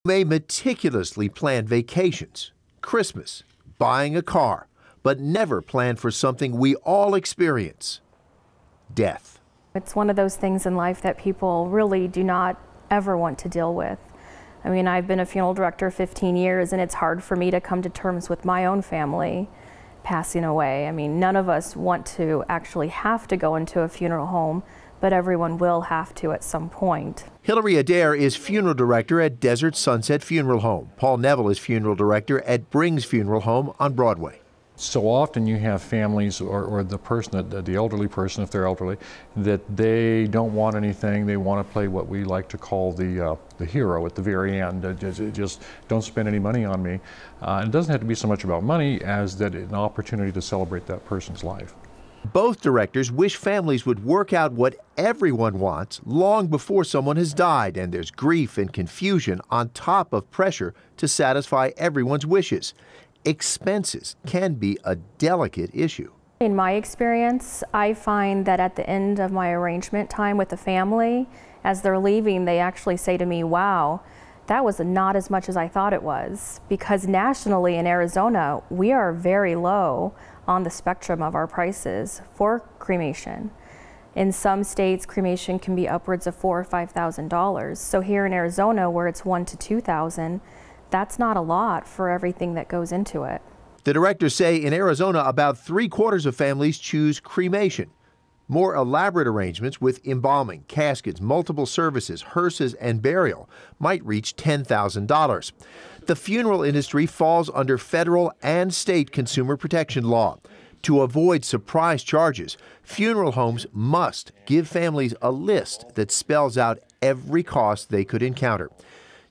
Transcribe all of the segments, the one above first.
May meticulously plan vacations, Christmas, buying a car, but never plan for something we all experience: death. It's one of those things in life that people really do not ever want to deal with. I mean, I've been a funeral director 15 years, and it's hard for me to come to terms with my own family passing away. I mean, none of us want to actually have to go into a funeral home, but everyone will have to at some point. Hillary Adair is funeral director at Desert Sunset Funeral Home. Paul Neville is funeral director at Brings Funeral Home on Broadway. So often you have families or the person, the elderly person, if they're elderly, that they don't want anything. They want to play what we like to call the hero at the very end. Just don't spend any money on me. And it doesn't have to be so much about money as that an opportunity to celebrate that person's life. Both directors wish families would work out what everyone wants long before someone has died, and there's grief and confusion on top of pressure to satisfy everyone's wishes. Expenses can be a delicate issue. In my experience, I find that at the end of my arrangement time with the family, as they're leaving, they actually say to me, "Wow, that was not as much as I thought it was," because nationally in Arizona, we are very low on the spectrum of our prices for cremation. In some states, cremation can be upwards of $4,000 or $5,000. So here in Arizona, where it's $1,000 to $2,000, that's not a lot for everything that goes into it. The directors say in Arizona, about 3/4 of families choose cremation. More elaborate arrangements with embalming, caskets, multiple services, hearses, and burial might reach $10,000. The funeral industry falls under federal and state consumer protection law. To avoid surprise charges, funeral homes must give families a list that spells out every cost they could encounter.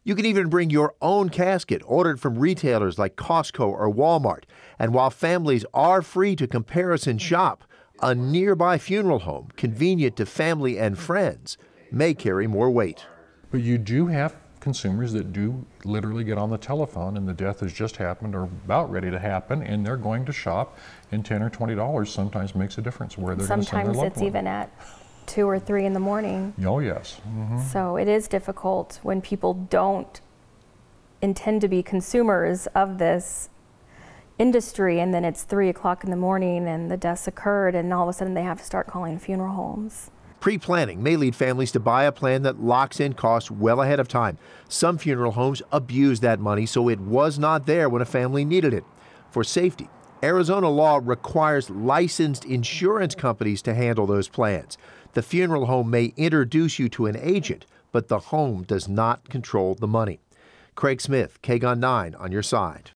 You can even bring your own casket ordered from retailers like Costco or Walmart. And while families are free to comparison shop, a nearby funeral home, convenient to family and friends, may carry more weight. But you do have consumers that do literally get on the telephone and the death has just happened or about ready to happen, and they're going to shop, and $10 or $20 sometimes makes a difference where they're going to send their loved one. Sometimes it's even at 2 or 3 in the morning. Oh, yes. Mm-hmm. So it is difficult when people don't intend to be consumers of this industry, and then it's 3 o'clock in the morning and the deaths occurred, and all of a sudden they have to start calling funeral homes. Pre-planning may lead families to buy a plan that locks in costs well ahead of time. Some funeral homes abuse that money, so it was not there when a family needed it. For safety, Arizona law requires licensed insurance companies to handle those plans. The funeral home may introduce you to an agent, but the home does not control the money. Craig Smith, KGUN 9 on your side.